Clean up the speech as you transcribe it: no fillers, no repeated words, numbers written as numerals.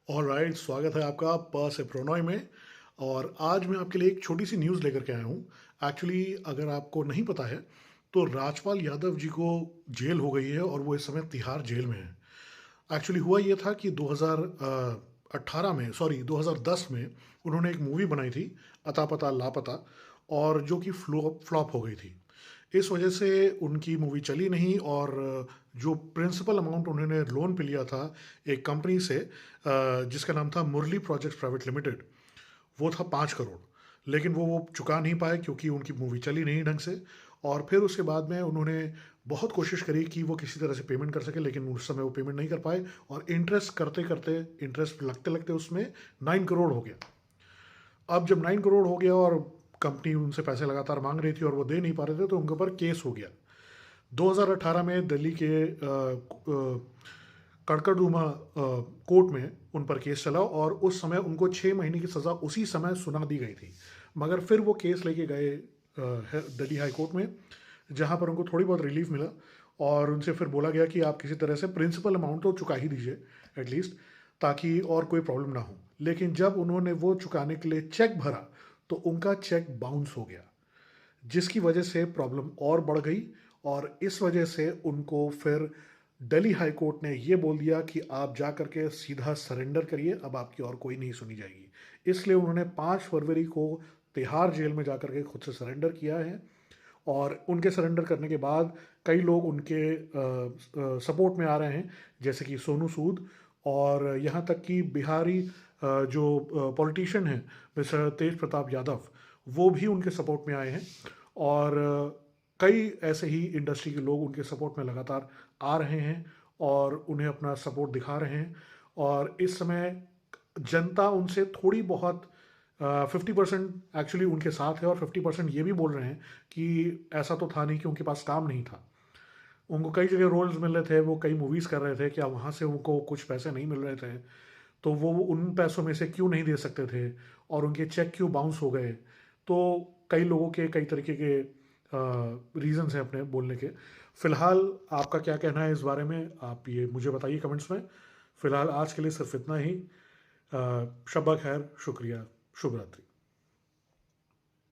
Alright, स्वागत है आपका प से प्रोनॉय में। और आज मैं आपके लिए एक छोटी सी न्यूज़ लेकर के आया हूँ। एक्चुअली अगर आपको नहीं पता है तो राजपाल यादव जी को जेल हो गई है और वो इस समय तिहाड़ जेल में है। एक्चुअली हुआ ये था कि 2018 में, सॉरी 2010 में उन्होंने एक मूवी बनाई थी, अता पता लापता, और जो कि फ्लॉप फ्लॉप हो गई थी। इस वजह से उनकी मूवी चली नहीं, और जो प्रिंसिपल अमाउंट उन्होंने लोन पे लिया था एक कंपनी से, जिसका नाम था मुरली प्रोजेक्ट्स प्राइवेट लिमिटेड, वो था 5 करोड़। लेकिन वो चुका नहीं पाए क्योंकि उनकी मूवी चली नहीं ढंग से। और फिर उसके बाद में उन्होंने बहुत कोशिश करी कि वो किसी तरह से पेमेंट कर सके, लेकिन उस समय वो पेमेंट नहीं कर पाए। और इंटरेस्ट करते करते, इंटरेस्ट लगते लगते उसमें 9 करोड़ हो गया। अब जब 9 करोड़ हो गया और कंपनी उनसे पैसे लगातार मांग रही थी और वो दे नहीं पा रहे थे, तो उनके ऊपर केस हो गया। 2018 में दिल्ली के कड़कड़डूमा कोर्ट में उन पर केस चला, और उस समय उनको 6 महीने की सज़ा उसी समय सुना दी गई थी। मगर फिर वो केस लेके गए दिल्ली हाई कोर्ट में, जहाँ पर उनको थोड़ी बहुत रिलीफ मिला। और उनसे फिर बोला गया कि आप किसी तरह से प्रिंसिपल अमाउंट तो चुका ही दीजिए एटलीस्ट, ताकि और कोई प्रॉब्लम ना हो। लेकिन जब उन्होंने वो चुकाने के लिए चेक भरा, तो उनका चेक बाउंस हो गया, जिसकी वजह से प्रॉब्लम और बढ़ गई। और इस वजह से उनको फिर दिल्ली हाई कोर्ट ने ये बोल दिया कि आप जा करके सीधा सरेंडर करिए, अब आपकी और कोई नहीं सुनी जाएगी। इसलिए उन्होंने 5 फरवरी को तिहाड़ जेल में जा करके खुद से सरेंडर किया है। और उनके सरेंडर करने के बाद कई लोग उनके सपोर्ट में आ रहे हैं, जैसे कि सोनू सूद, और यहाँ तक कि बिहारी जो पॉलिटिशियन हैं, मिस्टर तेज प्रताप यादव, वो भी उनके सपोर्ट में आए हैं। और कई ऐसे ही इंडस्ट्री के लोग उनके सपोर्ट में लगातार आ रहे हैं और उन्हें अपना सपोर्ट दिखा रहे हैं। और इस समय जनता उनसे थोड़ी बहुत 50% एक्चुअली उनके साथ है, और 50% ये भी बोल रहे हैं कि ऐसा तो था नहीं कि उनके पास काम नहीं था। उनको कई जगह रोल्स मिल रहे थे, वो कई मूवीज़ कर रहे थे, क्या वहाँ से उनको कुछ पैसे नहीं मिल रहे थे? तो वो उन पैसों में से क्यों नहीं दे सकते थे? और उनके चेक क्यों बाउंस हो गए? तो कई लोगों के कई तरीके के रीजंस हैं अपने बोलने के। फिलहाल आपका क्या कहना है इस बारे में, आप ये मुझे बताइए कमेंट्स में। फिलहाल आज के लिए सिर्फ इतना ही। शब्बा खैर, शुक्रिया, शुभ रात्रि।